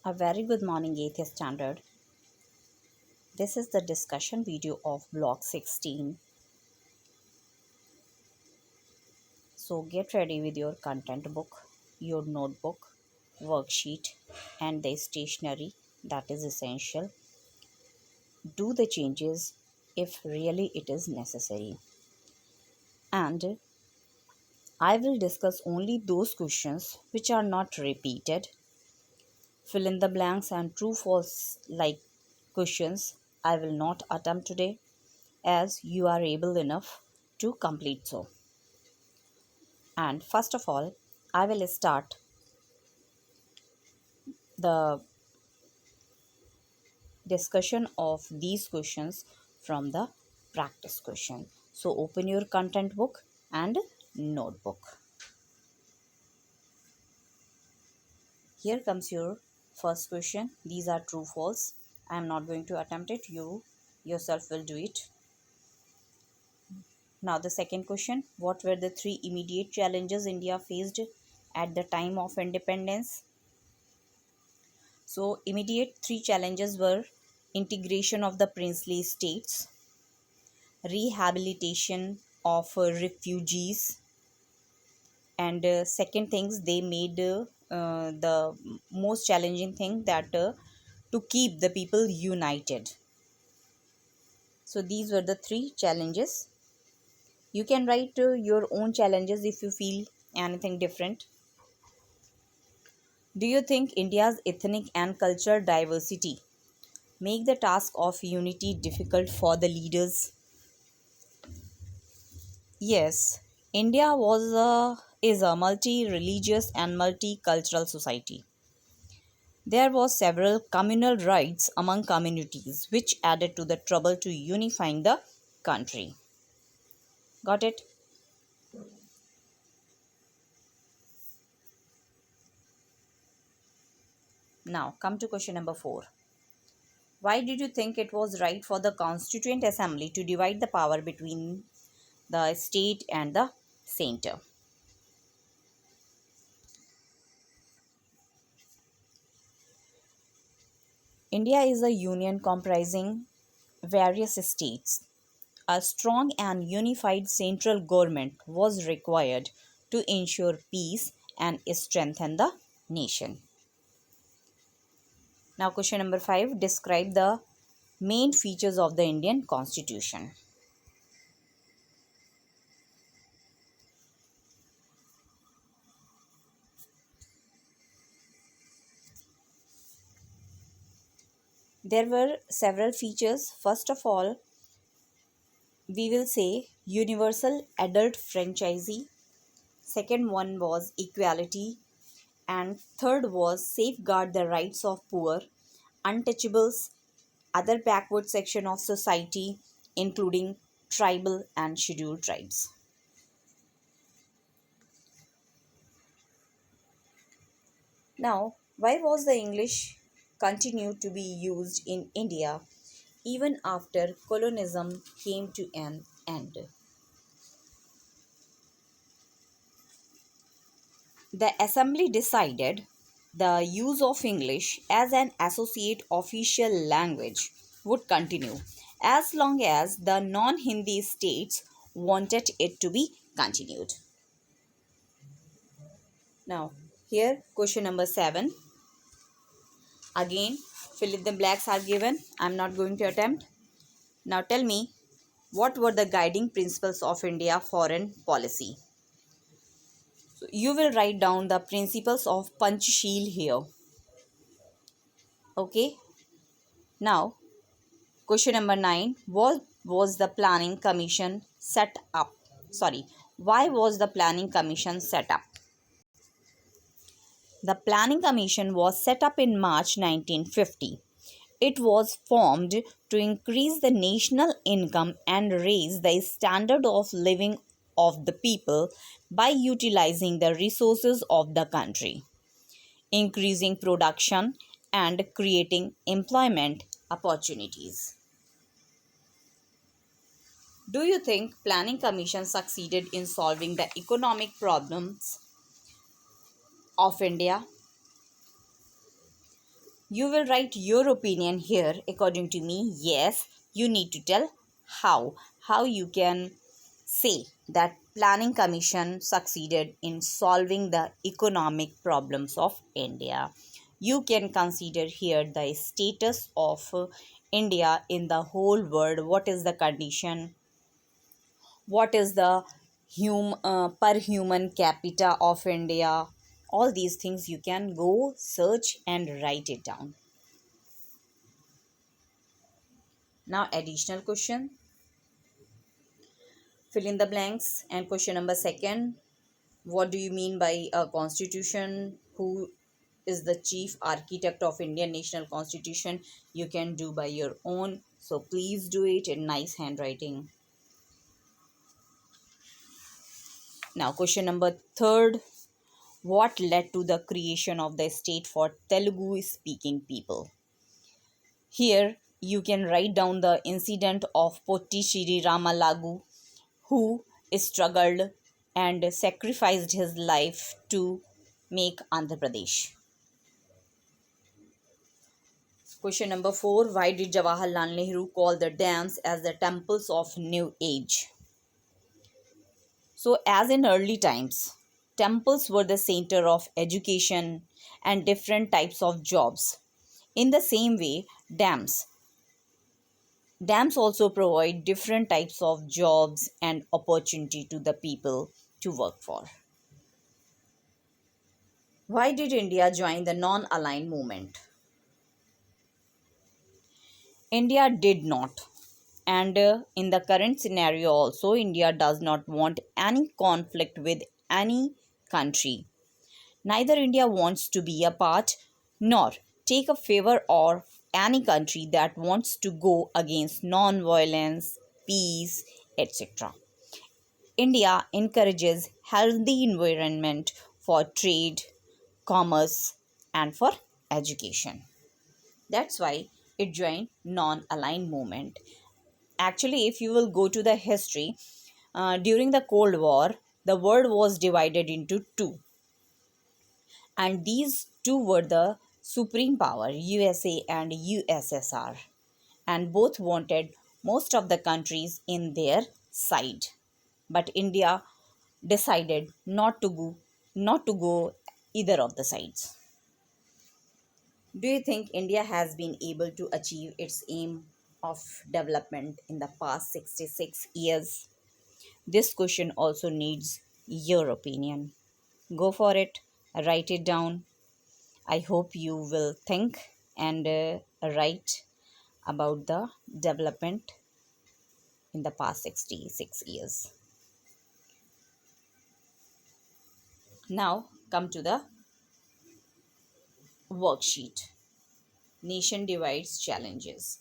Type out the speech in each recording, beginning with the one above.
A very good morning, 8th standard. This is the discussion video of block 16. So get ready with your content book, your notebook, worksheet, and the stationery that is essential. Do the changes if really it is necessary. And I will discuss only those questions which are not repeated. Fill in the blanks and true false like questions I will not attempt today, as you are able enough to complete so. And first of all, I will start the discussion of these questions from the practice question. So open your content book and notebook. Here comes your first question. These are true false. I am not going to attempt it. You yourself will do it. Now the second question. What were the three immediate challenges India faced at the time of independence? So immediate three challenges were integration of the princely states, rehabilitation of refugees, and second things they made the most challenging thing that to keep the people united. So these were the three challenges. You can write your own challenges if you feel anything different. Do you think India's ethnic and cultural diversity make the task of unity difficult for the leaders? Yes, India is a multi-religious and multicultural society. There was several communal rights among communities which added to the trouble to unifying the country. Got it? Now come to question number 4. Why did you think it was right for the Constituent Assembly to divide the power between the state and the center? India is a union comprising various states. A strong and unified central government was required to ensure peace and strengthen the nation. Now, question number 5. Describe the main features of the Indian Constitution. There were several features. First of all, we will say universal adult franchise. Second one was equality. And third was safeguard the rights of poor, untouchables, other backward section of society, including tribal and scheduled tribes. Now, why was the English continued to be used in India even after colonialism came to an end? The assembly decided the use of English as an associate official language would continue as long as the non-Hindi states wanted it to be continued. Now, here question number 7. Again, fill in the blanks are given. I am not going to attempt. Now tell me, what were the guiding principles of India foreign policy? So you will write down the principles of Panchsheel here. Okay. Now, question number 9. What was the planning commission set up? Why was the planning commission set up? The planning commission was set up in March 1950. It was formed to increase the national income and raise the standard of living of the people by utilizing the resources of the country, increasing production and creating employment opportunities. Do you think Planning Commission succeeded in solving the economic problems of India? You will write your opinion here. According to me, yes, you need to tell how you can say that planning commission succeeded in solving the economic problems of India. You can consider here the status of India in the whole world. What is the condition? What is the per human capita of India? All these things you can go search and write it down. Now, additional question, fill in the blanks. And question number second, what do you mean by a constitution? Who is the chief architect of Indian national constitution? You can do by your own. So please do it in nice handwriting. Now, question number third, what led to the creation of the state for Telugu speaking people? Here you can write down the incident of Potti Shri Ramalagu, who struggled and sacrificed his life to make Andhra Pradesh. Question number 4, why did Jawaharlal Nehru call the dams as the temples of new age? So, as in early times, temples were the center of education and different types of jobs. In the same way, dams also provide different types of jobs and opportunity to the people to work for. Why did India join the non-aligned movement? India did not. And in the current scenario also, India does not want any conflict with any country. Neither India wants to be a part nor take a favor of any country that wants to go against non-violence, peace, etc. India encourages healthy environment for trade, commerce, and for education. That's why it joined non-aligned movement. Actually, if you will go to the history, during the Cold War, the world was divided into two, and these two were the supreme power, USA and USSR, and both wanted most of the countries in their side. But India decided not to go either of the sides. Do you think India has been able to achieve its aim of development in the past 66 years? This question also needs your opinion. Go for it, write it down. I hope you will think and write about the development in the past 66 years. Now, come to the worksheet. Nation divides challenges.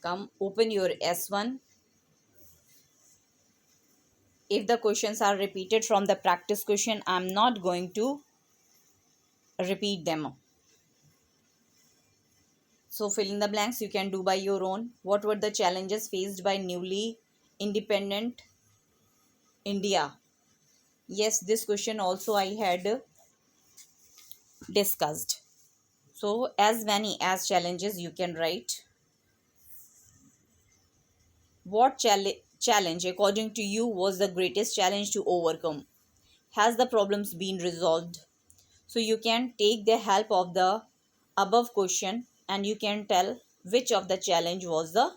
Come, open your S1. If the questions are repeated from the practice question, I'm not going to repeat them. So fill in the blanks you can do by your own. What were the challenges faced by newly independent India? Yes, this question also I had discussed. So as many as challenges you can write. What challenge according to you was the greatest challenge to overcome? Has the problems been resolved? So you can take the help of the above question and you can tell which of the challenge was the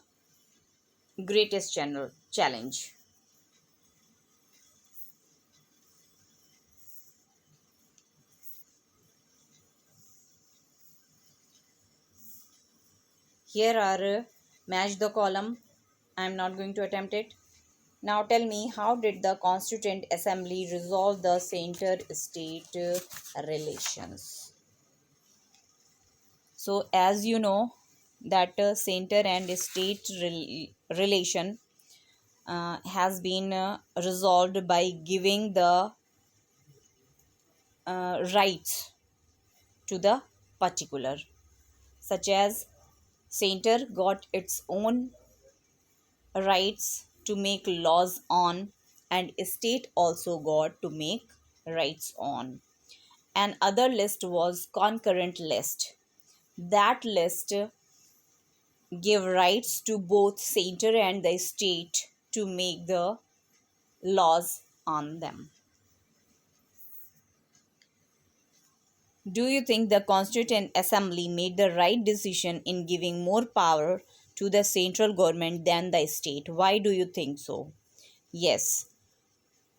greatest challenge. Here are match the column. I am not going to attempt it. Now tell me, how did the Constituent Assembly resolve the center-state relations? So as you know that center and state relation has been resolved by giving the rights to the particular, such as center got its own rights to make laws on, and state also got to make rights on. And other list was concurrent list. That list give rights to both center and the state to make the laws on them. Do you think the Constituent Assembly made the right decision in giving more power to the central government than the state? Why do you think so? Yes,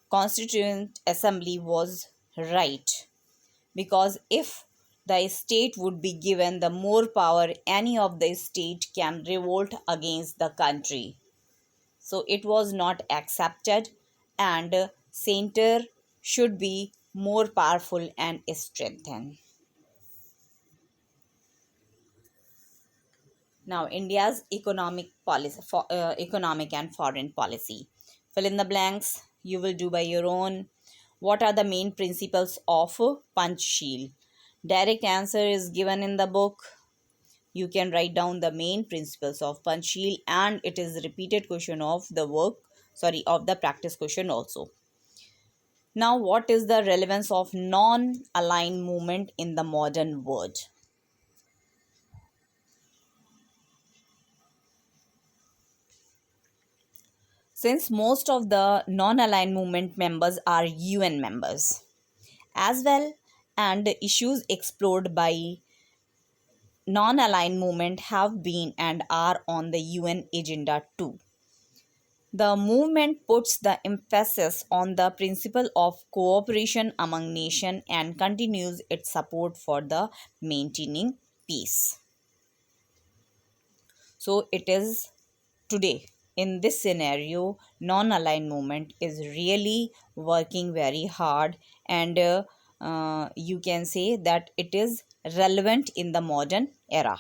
Constituent Assembly was right, because if the state would be given the more power, any of the state can revolt against the country. So it was not accepted, and center should be more powerful and strengthened. Now, India's economic policy, economic and foreign policy. Fill in the blanks. You will do by your own. What are the main principles of Panchsheel? Direct answer is given in the book. You can write down the main principles of Panchsheel, and it is repeated question of the work. Sorry, of the practice question also. Now, what is the relevance of non-aligned movement in the modern world? Since most of the non-aligned movement members are UN members as well, and the issues explored by non-aligned movement have been and are on the UN agenda too. The movement puts the emphasis on the principle of cooperation among nations and continues its support for the maintaining peace. So it is today in this scenario, non-aligned movement is really working very hard, and you can say that it is relevant in the modern era,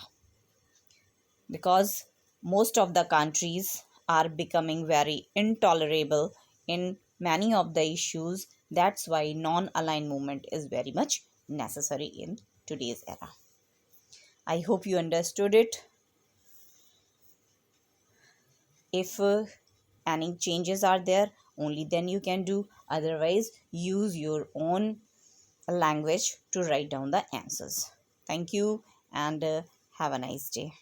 because most of the countries are becoming very intolerable in many of the issues. That's why non-aligned movement is very much necessary in today's era. I hope you understood it. If any changes are there, only then you can do. Otherwise, use your own language to write down the answers. Thank you, and have a nice day.